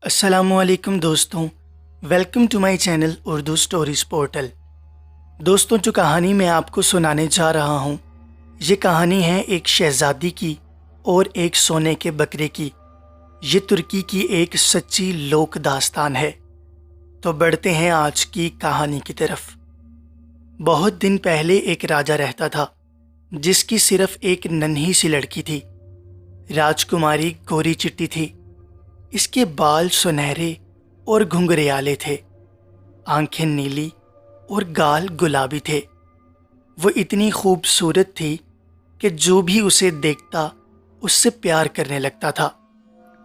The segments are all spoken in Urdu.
السلام علیکم دوستوں، welcome to my channel Urdu stories portal. دوستوں، جو کہانی میں آپ کو سنانے جا رہا ہوں یہ کہانی ہے ایک شہزادی کی اور ایک سونے کے بکرے کی۔ یہ ترکی کی ایک سچی لوک داستان ہے۔ تو بڑھتے ہیں آج کی کہانی کی طرف۔ بہت دن پہلے ایک راجا رہتا تھا جس کی صرف ایک ننھی سی لڑکی تھی۔ راجکماری گوری چٹی تھی۔ اس کے بال سنہرے اور گھنگریالے تھے، آنکھیں نیلی اور گال گلابی تھے۔ وہ اتنی خوبصورت تھی کہ جو بھی اسے دیکھتا اس سے پیار کرنے لگتا تھا۔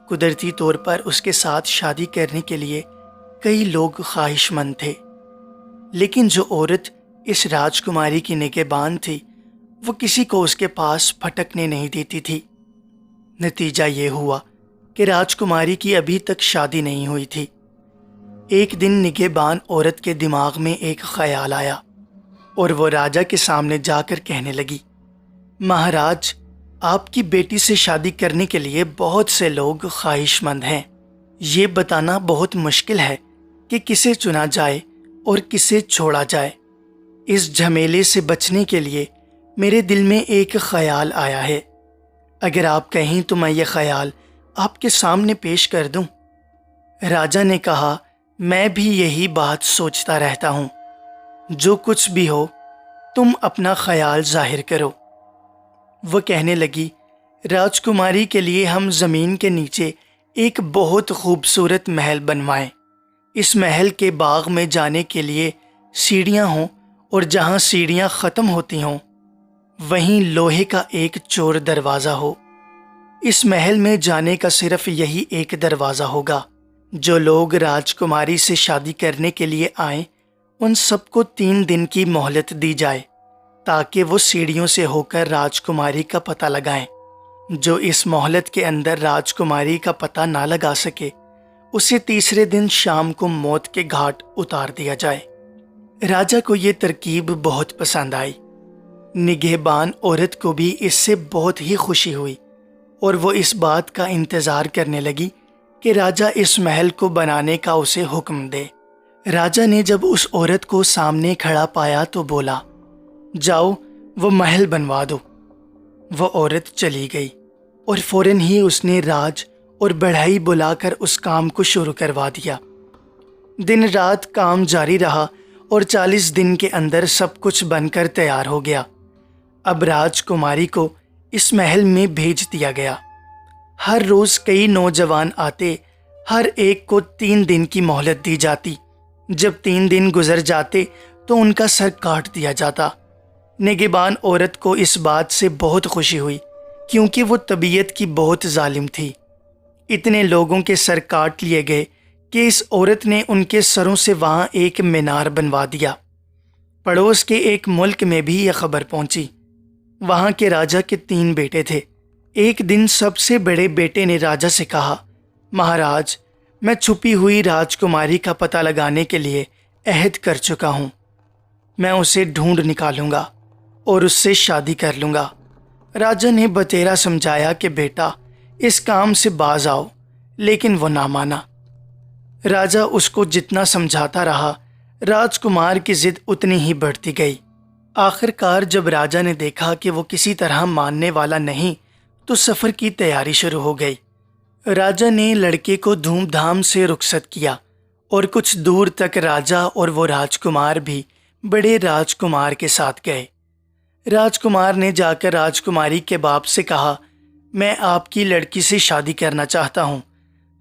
قدرتی طور پر اس کے ساتھ شادی کرنے کے لیے کئی لوگ خواہش مند تھے، لیکن جو عورت اس راجکماری کی نگہبان تھی وہ کسی کو اس کے پاس پھٹکنے نہیں دیتی تھی۔ نتیجہ یہ ہوا کہ راجکماری کی ابھی تک شادی نہیں ہوئی تھی۔ ایک دن نگہبان عورت کے دماغ میں ایک خیال آیا اور وہ راجا کے سامنے جا کر کہنے لگی، مہاراج، آپ کی بیٹی سے شادی کرنے کے لیے بہت سے لوگ خواہش مند ہیں۔ یہ بتانا بہت مشکل ہے کہ کسے چنا جائے اور کسے چھوڑا جائے۔ اس جھمیلے سے بچنے کے لیے میرے دل میں ایک خیال آیا ہے۔ اگر آپ کہیں تو میں یہ خیال آپ کے سامنے پیش کر دوں۔ راجا نے کہا، میں بھی یہی بات سوچتا رہتا ہوں۔ جو کچھ بھی ہو تم اپنا خیال ظاہر کرو۔ وہ کہنے لگی، راجکماری کے لیے ہم زمین کے نیچے ایک بہت خوبصورت محل بنوائیں۔ اس محل کے باغ میں جانے کے لیے سیڑھیاں ہوں اور جہاں سیڑھیاں ختم ہوتی ہوں وہیں لوہے کا ایک چور دروازہ ہو۔ اس محل میں جانے کا صرف یہی ایک دروازہ ہوگا۔ جو لوگ راجکماری سے شادی کرنے کے لیے آئیں ان سب کو 3 دن کی مہلت دی جائے تاکہ وہ سیڑھیوں سے ہو کر راجکماری کا پتہ لگائیں۔ جو اس مہلت کے اندر راجکماری کا پتہ نہ لگا سکے اسے تیسرے دن شام کو موت کے گھاٹ اتار دیا جائے۔ راجا کو یہ ترکیب بہت پسند آئی۔ نگہبان عورت کو بھی اس سے بہت ہی خوشی ہوئی اور وہ اس بات کا انتظار کرنے لگی کہ راجا اس محل کو بنانے کا اسے حکم دے۔ راجا نے جب اس عورت کو سامنے کھڑا پایا تو بولا، جاؤ وہ محل بنوا دو۔ وہ عورت چلی گئی اور فوراً ہی اس نے راج اور بڑھئی بلا کر اس کام کو شروع کروا دیا۔ دن رات کام جاری رہا اور 40 دن کے اندر سب کچھ بن کر تیار ہو گیا۔ اب راجکماری کو اس محل میں بھیج دیا گیا۔ ہر روز کئی نوجوان آتے، ہر ایک کو 3 دن کی مہلت دی جاتی۔ جب 3 دن گزر جاتے تو ان کا سر کاٹ دیا جاتا۔ نگہبان عورت کو اس بات سے بہت خوشی ہوئی کیونکہ وہ طبیعت کی بہت ظالم تھی۔ اتنے لوگوں کے سر کاٹ لیے گئے کہ اس عورت نے ان کے سروں سے وہاں ایک مینار بنوا دیا۔ پڑوس کے ایک ملک میں بھی یہ خبر پہنچی۔ وہاں کے راجا کے 3 بیٹے تھے۔ ایک دن سب سے بڑے بیٹے نے راجا سے کہا، مہاراج، میں چھپی ہوئی راجکماری کا پتہ لگانے کے لیے عہد کر چکا ہوں۔ میں اسے ڈھونڈ نکالوں گا اور اس سے شادی کر لوں گا۔ راجا نے بتیرا سمجھایا کہ بیٹا اس کام سے باز آؤ، لیکن وہ نہ مانا۔ راجا اس کو جتنا سمجھاتا رہا راجکمار کی ضد اتنی ہی بڑھتی گئی۔ آخر کار جب راجا نے دیکھا کہ وہ کسی طرح ماننے والا نہیں تو سفر کی تیاری شروع ہو گئی۔ راجا نے لڑکے کو دھوم دھام سے رخصت کیا اور کچھ دور تک راجا اور وہ راجکمار بھی بڑے راجکمار کے ساتھ گئے۔ راجکمار نے جا کر راجکماری کے باپ سے کہا، میں آپ کی لڑکی سے شادی کرنا چاہتا ہوں۔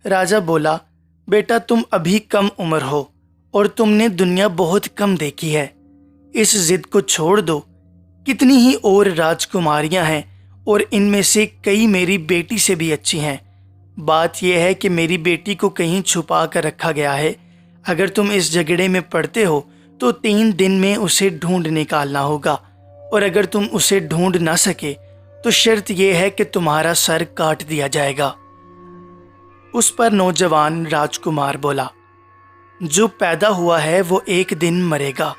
راجا بولا، بیٹا تم ابھی کم عمر ہو اور تم نے دنیا بہت کم دیکھی ہے، اس ضد کو چھوڑ دو۔ کتنی ہی اور راجکماریاں ہیں اور ان میں سے کئی میری بیٹی سے بھی اچھی ہیں۔ بات یہ ہے کہ میری بیٹی کو کہیں چھپا کر رکھا گیا ہے۔ اگر تم اس جھگڑے میں پڑتے ہو تو 3 دن میں اسے ڈھونڈ نکالنا ہوگا، اور اگر تم اسے ڈھونڈ نہ سکے تو شرط یہ ہے کہ تمہارا سر کاٹ دیا جائے گا۔ اس پر نوجوان راجکمار بولا، جو پیدا ہوا ہے وہ ایک دن مرے گا۔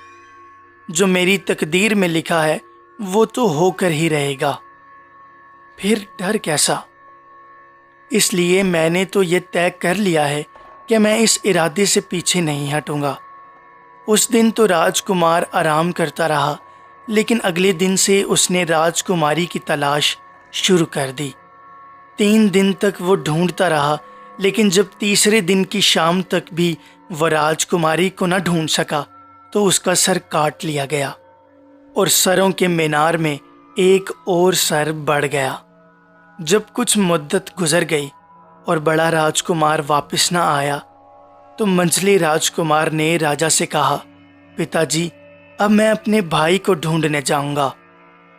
جو میری تقدیر میں لکھا ہے وہ تو ہو کر ہی رہے گا، پھر ڈر کیسا؟ اس لیے میں نے تو یہ طے کر لیا ہے کہ میں اس ارادے سے پیچھے نہیں ہٹوں گا۔ اس دن تو راجکمار آرام کرتا رہا، لیکن اگلے دن سے اس نے راجکماری کی تلاش شروع کر دی۔ 3 دن تک وہ ڈھونڈتا رہا، لیکن جب تیسرے دن کی شام تک بھی وہ راجکماری کو نہ ڈھونڈ سکا تو اس کا سر کاٹ لیا گیا، اور سروں کے مینار میں ایک اور سر بڑھ گیا۔ جب کچھ مدت گزر گئی اور بڑا راجکمار واپس نہ آیا تو منجلے راجکمار نے راجا سے کہا، پتا جی، اب میں اپنے بھائی کو ڈھونڈنے جاؤں گا۔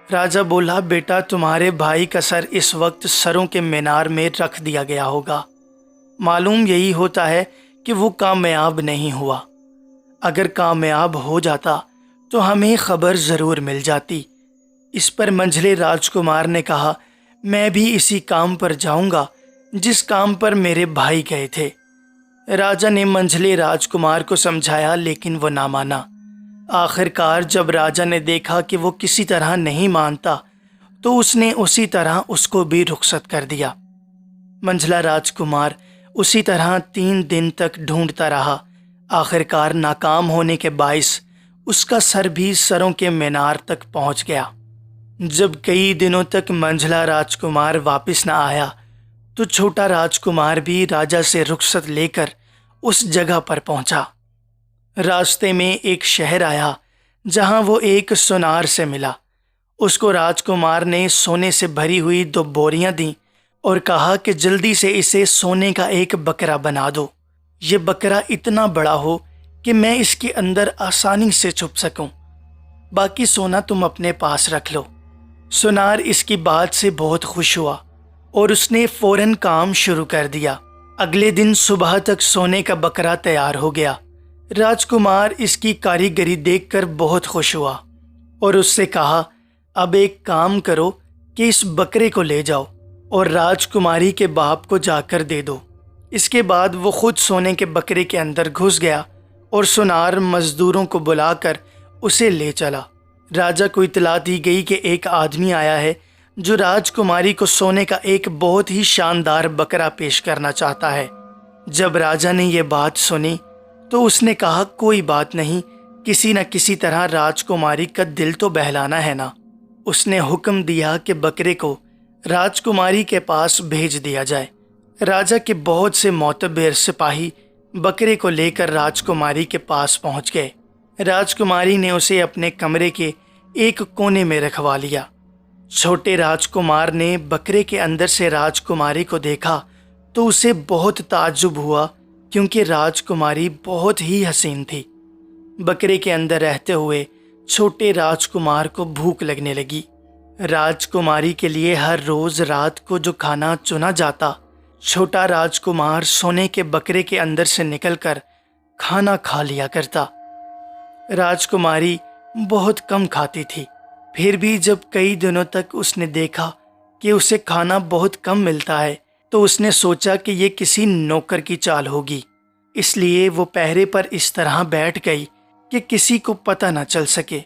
راجا بولا، بیٹا، تمہارے بھائی کا سر اس وقت سروں کے مینار میں رکھ دیا گیا ہوگا۔ معلوم یہی ہوتا ہے کہ وہ کامیاب نہیں ہوا۔ اگر کامیاب ہو جاتا تو ہمیں خبر ضرور مل جاتی۔ اس پر منجلے راجکمار نے کہا، میں بھی اسی کام پر جاؤں گا جس کام پر میرے بھائی گئے تھے۔ راجا نے منجلے راجکمار کو سمجھایا، لیکن وہ نہ مانا۔ آخر کار جب راجا نے دیکھا کہ وہ کسی طرح نہیں مانتا تو اس نے اسی طرح اس کو بھی رخصت کر دیا۔ منجلا راجکمار اسی طرح 3 دن تک ڈھونڈتا رہا۔ آخر کار ناکام ہونے کے باعث اس کا سر بھی سروں کے مینار تک پہنچ گیا۔ جب کئی دنوں تک منجلا راجکمار واپس نہ آیا تو چھوٹا راجکمار بھی راجا سے رخصت لے کر اس جگہ پر پہنچا۔ راستے میں ایک شہر آیا جہاں وہ ایک سونار سے ملا۔ اس کو راجکمار نے سونے سے بھری ہوئی 2 بوریاں دیں اور کہا کہ جلدی سے اسے سونے کا ایک بکرا بنا دو۔ یہ بکرا اتنا بڑا ہو کہ میں اس کے اندر آسانی سے چھپ سکوں، باقی سونا تم اپنے پاس رکھ لو۔ سونار اس کی بات سے بہت خوش ہوا اور اس نے فوراً کام شروع کر دیا۔ اگلے دن صبح تک سونے کا بکرا تیار ہو گیا۔ راجکمار اس کی کاریگری دیکھ کر بہت خوش ہوا اور اس سے کہا، اب ایک کام کرو کہ اس بکرے کو لے جاؤ اور راجکماری کے باپ کو جا کر دے دو۔ اس کے بعد وہ خود سونے کے بکرے کے اندر گھس گیا اور سونار مزدوروں کو بلا کر اسے لے چلا۔ راجا کو اطلاع دی گئی کہ ایک آدمی آیا ہے جو راجکماری کو سونے کا ایک بہت ہی شاندار بکرا پیش کرنا چاہتا ہے۔ جب راجا نے یہ بات سنی تو اس نے کہا، کوئی بات نہیں، کسی نہ کسی طرح راجکماری کا دل تو بہلانا ہے نا۔ اس نے حکم دیا کہ بکرے کو راجکماری کے پاس بھیج دیا جائے۔ راجا کے بہت سے معتبر سپاہی بکرے کو لے کر راجکماری کے پاس پہنچ گئے۔ راجکماری نے اسے اپنے کمرے کے ایک کونے میں رکھوا لیا۔ چھوٹے راجکمار نے بکرے کے اندر سے راجکماری کو دیکھا تو اسے بہت تعجب ہوا، کیونکہ راجکماری بہت ہی حسین تھی۔ بکرے کے اندر رہتے ہوئے چھوٹے راجکمار کو بھوک لگنے لگی۔ راجکماری کے لیے ہر روز رات کو جو کھانا چنا جاتا، چھوٹا راجکمار سونے کے بکرے کے اندر سے نکل کر کھانا کھا لیا کرتا۔ راجکماری بہت کم کھاتی تھی، پھر بھی جب کئی دنوں تک اس نے دیکھا کہ اسے کھانا بہت کم ملتا ہے تو اس نے سوچا کہ یہ کسی نوکر کی چال ہوگی، اس لیے وہ پہرے پر اس طرح بیٹھ گئی کہ کسی کو پتہ نہ چل سکے۔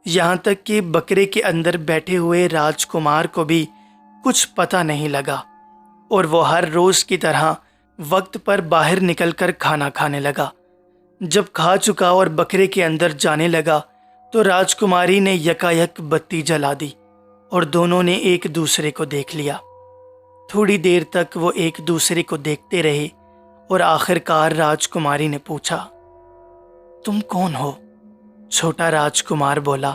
یہاں تک کہ بکرے کے اندر بیٹھے ہوئے راجکمار کو بھی کچھ پتہ نہیں لگا، اور وہ ہر روز کی طرح وقت پر باہر نکل کر کھانا کھانے لگا۔ جب کھا چکا اور بکرے کے اندر جانے لگا تو راجکماری نے یکایک بتی جلا دی اور دونوں نے ایک دوسرے کو دیکھ لیا۔ تھوڑی دیر تک وہ ایک دوسرے کو دیکھتے رہے اور آخر کار راجکماری نے پوچھا، تم کون ہو؟ چھوٹا راجکمار بولا،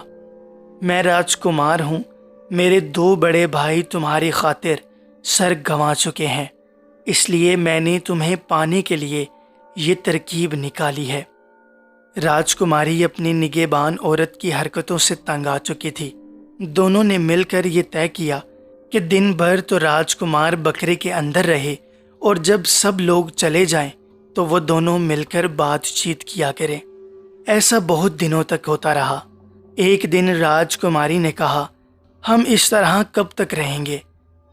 میں راجکمار ہوں، میرے 2 بڑے بھائی تمہاری خاطر سر گنوا چکے ہیں، اس لیے میں نے تمہیں پانے کے لیے یہ ترکیب نکالی ہے۔ راجکماری اپنی نگہبان عورت کی حرکتوں سے تنگ آ چکی تھی۔ دونوں نے مل کر یہ طے کیا کہ دن بھر تو راجکمار بکرے کے اندر رہے اور جب سب لوگ چلے جائیں تو وہ دونوں مل کر بات چیت کیا کریں۔ ایسا بہت دنوں تک ہوتا رہا۔ ایک دن راجکماری نے کہا، ہم اس طرح کب تک رہیں گے؟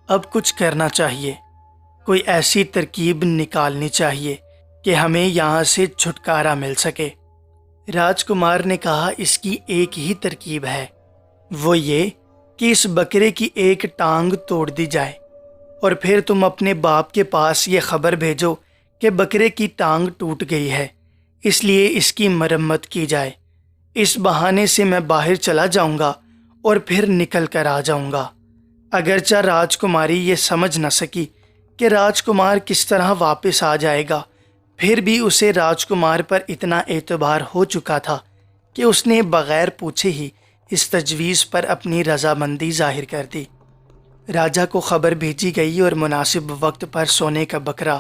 اب کچھ کرنا چاہیے، کوئی ایسی ترکیب نکالنی چاہیے کہ ہمیں یہاں سے چھٹکارا مل سکے۔ راجکمار نے کہا، اس کی ایک ہی ترکیب ہے، وہ یہ کہ اس بکرے کی ایک ٹانگ توڑ دی جائے اور پھر تم اپنے باپ کے پاس یہ خبر بھیجو کہ بکرے کی ٹانگ ٹوٹ گئی ہے، اس لیے اس کی مرمت کی جائے۔ اس بہانے سے میں باہر چلا جاؤں گا اور پھر نکل کر آ جاؤں گا۔ اگرچہ راجکماری یہ سمجھ نہ سکی کہ راجکمار کس طرح واپس آ جائے گا، پھر بھی اسے راجکمار پر اتنا اعتبار ہو چکا تھا کہ اس نے بغیر پوچھے ہی اس تجویز پر اپنی رضامندی ظاہر کر دی۔ راجا کو خبر بھیجی گئی اور مناسب وقت پر سونے کا بکرا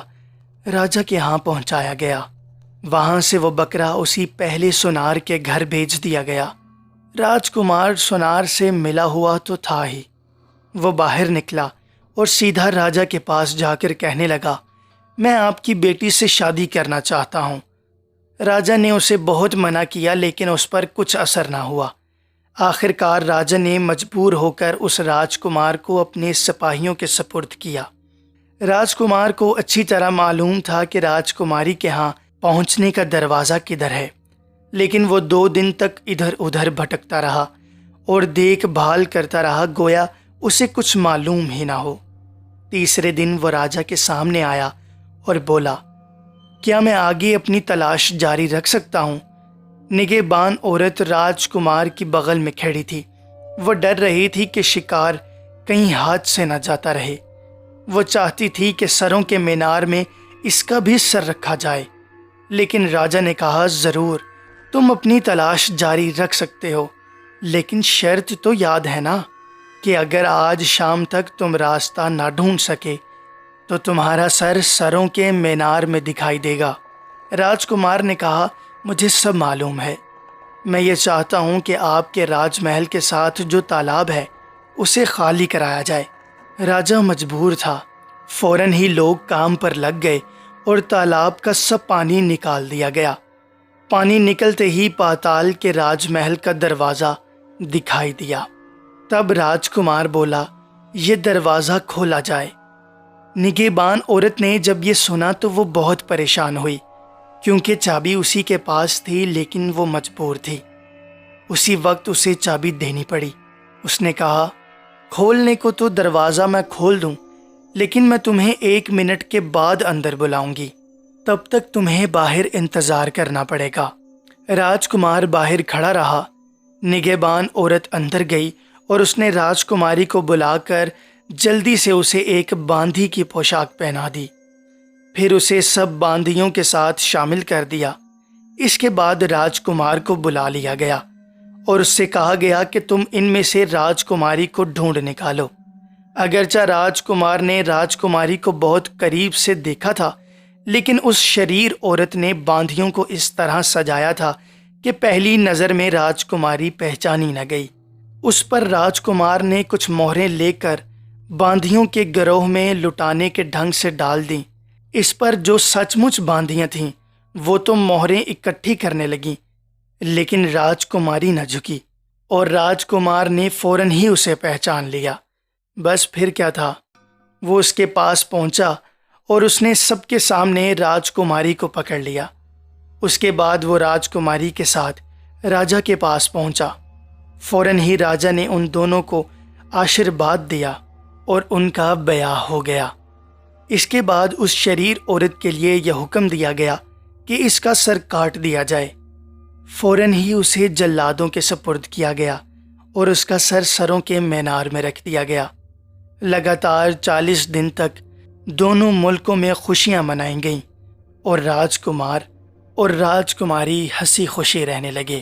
راجا کے ہاں پہنچایا گیا۔ وہاں سے وہ بکرا اسی پہلے سونار کے گھر بھیج دیا گیا۔ راجکمار سونار سے ملا ہوا تو تھا ہی۔ وہ باہر نکلا اور سیدھا راجا کے پاس جا کر کہنے لگا، میں آپ کی بیٹی سے شادی کرنا چاہتا ہوں۔ راجا نے اسے بہت منع کیا لیکن اس پر کچھ اثر نہ ہوا۔ آخر کار راجا نے مجبور ہو کر اس راجکمار کو اپنے سپاہیوں کے سپرد کیا۔ راجکمار کو اچھی طرح معلوم تھا کہ راجکماری کے ہاں پہنچنے کا دروازہ کدھر ہے، لیکن وہ 2 دن تک ادھر ادھر بھٹکتا رہا اور دیکھ بھال کرتا رہا گویا اسے کچھ معلوم ہی نہ ہو۔ تیسرے دن وہ راجا کے سامنے آیا اور بولا، کیا میں آگے اپنی تلاش جاری رکھ سکتا ہوں؟ نگہبان عورت راجکمار کی بغل میں کھڑی تھی۔ وہ ڈر رہی تھی کہ شکار کہیں ہاتھ سے نہ جاتا رہے۔ وہ چاہتی تھی کہ سروں کے مینار میں اس کا بھی سر رکھا جائے، لیکن راجا نے کہا، ضرور تم اپنی تلاش جاری رکھ سکتے ہو، لیکن شرط تو یاد ہے نا کہ اگر آج شام تک تم راستہ نہ ڈھونڈ سکے تو تمہارا سر سروں کے مینار میں دکھائی دے گا۔ راجکمار نے کہا، مجھے سب معلوم ہے، میں یہ چاہتا ہوں کہ آپ کے راج محل کے ساتھ جو تالاب ہے اسے خالی کرایا جائے۔ راجا مجبور تھا۔ فوراً ہی لوگ کام پر لگ گئے اور تالاب کا سب پانی نکال دیا گیا۔ پانی نکلتے ہی پاتال کے راج محل کا دروازہ دکھائی دیا۔ تب راجکمار بولا، یہ دروازہ کھولا جائے۔ نگہبان عورت نے جب یہ سنا تو وہ بہت پریشان ہوئی، کیونکہ چابی اسی کے پاس تھی، لیکن وہ مجبور تھی۔ اسی وقت اسے چابی دینی پڑی۔ اس نے کہا، کھولنے کو تو دروازہ میں کھول دوں، لیکن میں تمہیں 1 منٹ کے بعد اندر بلاؤں گی، تب تک تمہیں باہر انتظار کرنا پڑے گا۔ راجکمار باہر کھڑا رہا۔ نگہبان عورت اندر گئی اور اس نے راجکماری کو بلا کر جلدی سے اسے ایک باندھی کی پوشاک پہنا دی، پھر اسے سب باندھیوں کے ساتھ شامل کر دیا۔ اس کے بعد راجکمار کو بلا لیا گیا اور اس سے کہا گیا کہ تم ان میں سے راجکماری کو ڈھونڈ نکالو۔ اگرچہ راجکمار نے راجکماری کو بہت قریب سے دیکھا تھا، لیکن اس شریر عورت نے باندھیوں کو اس طرح سجایا تھا کہ پہلی نظر میں راجکماری پہچانی نہ گئی۔ اس پر راجکمار نے کچھ مہریں لے کر باندھیوں کے گروہ میں لٹانے کے ڈھنگ سے ڈال دیں۔ اس پر جو سچ مچ باندھیاں تھیں وہ تو مہریں اکٹھی کرنے لگیں، لیکن راجکماری نہ جھکی اور راجکمار نے فوراً ہی اسے پہچان لیا۔ بس پھر کیا تھا، وہ اس کے پاس پہنچا اور اس نے سب کے سامنے راجکماری کو پکڑ لیا۔ اس کے بعد وہ راجکماری کے ساتھ راجا کے پاس پہنچا۔ فوراً ہی راجا نے ان دونوں کو آشیرواد دیا اور ان کا بیاہ ہو گیا۔ اس کے بعد اس شریر عورت کے لیے یہ حکم دیا گیا کہ اس کا سر کاٹ دیا جائے۔ فوراً ہی اسے جلادوں کے سپرد کیا گیا اور اس کا سر سروں کے مینار میں رکھ دیا گیا۔ لگاتار 40 دن تک دونوں ملکوں میں خوشیاں منائی گئیں اور راجکمار اور راجکماری ہنسی خوشی رہنے لگے۔